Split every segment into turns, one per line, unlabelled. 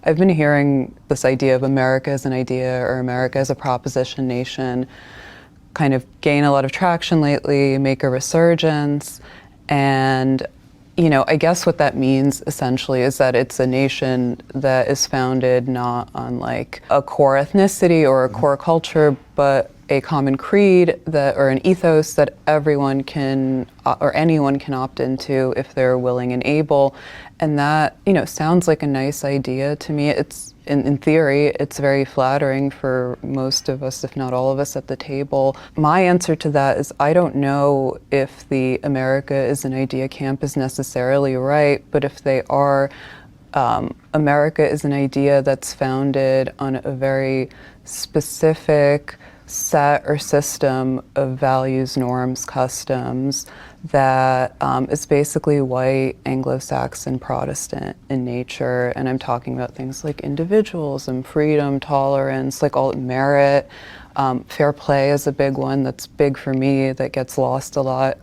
I've been hearing this idea of America as an idea or America as a proposition nation kind of gain a lot of traction lately, make a resurgence, and I guess what that means essentially is that it's a nation that is founded not on like a core ethnicity or a core culture, but a common creed or an ethos that everyone can or anyone can opt into if they're willing and able. And that, sounds like a nice idea to me. It's in theory, it's very flattering for most of us, if not all of us at the table. My answer to that is I don't know if the America is an idea camp is necessarily right, but if they are, America is an idea that's founded on a very specific set or system of values, norms, customs that is basically white, Anglo-Saxon, Protestant in nature. And I'm talking about things like individualism, freedom, tolerance, like all merit. Fair play is a big one that's big for me that gets lost a lot.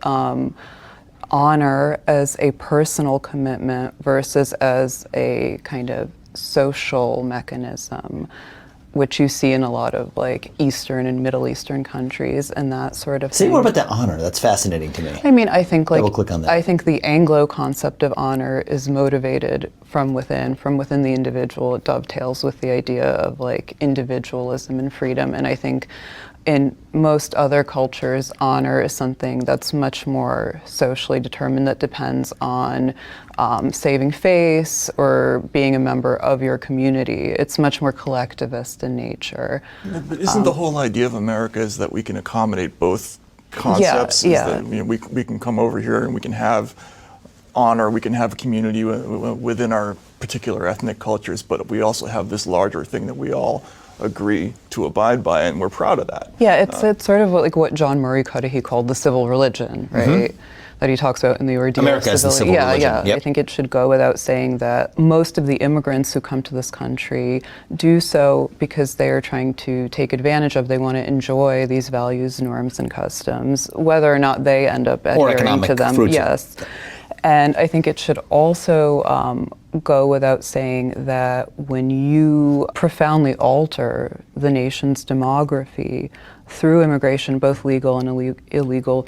Honor as a personal commitment versus as a kind of social mechanism, which you see in a lot of like Eastern and Middle Eastern countries and that sort of thing.
Say more about that honor. That's fascinating to me.
I mean, I think like,
double click on that.
I think the Anglo concept of honor is motivated from within the individual. It dovetails with the idea of like individualism and freedom. And I think in most other cultures, honor is something that's much more socially determined, that depends on saving face or being a member of your community. It's much more collectivist in nature.
But isn't the whole idea of America is that we can accommodate both concepts?
Yeah.
That, we can come over here and we can have honor, we can have a community within our particular ethnic cultures, but we also have this larger thing that we all agree to abide by, and we're proud of that.
Yeah, it's sort of like what John Murray Cudahy called the civil religion, right? Mm-hmm. That he talks about in the Ordeal
America
of
as the
Civility.
civil religion.
Yeah.
Yep.
I think it should go without saying that most of the immigrants who come to this country do so because they are trying to take advantage of, they want to enjoy these values, norms, and customs, whether or not they end up adhering to them.
Fruits.
Yes. And I think it should also go without saying that when you profoundly alter the nation's demography through immigration, both legal and illegal,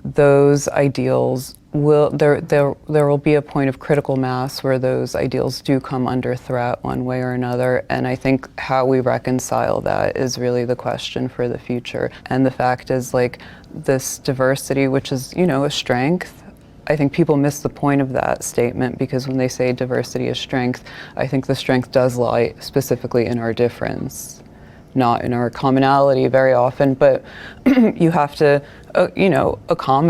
those ideals there will be a point of critical mass where those ideals do come under threat one way or another. And I think how we reconcile that is really the question for the future. And the fact is, like, this diversity, which is, a strength, I think people miss the point of that statement, because when they say diversity is strength, I think the strength does lie specifically in our difference, not in our commonality very often, but you have to, accommodate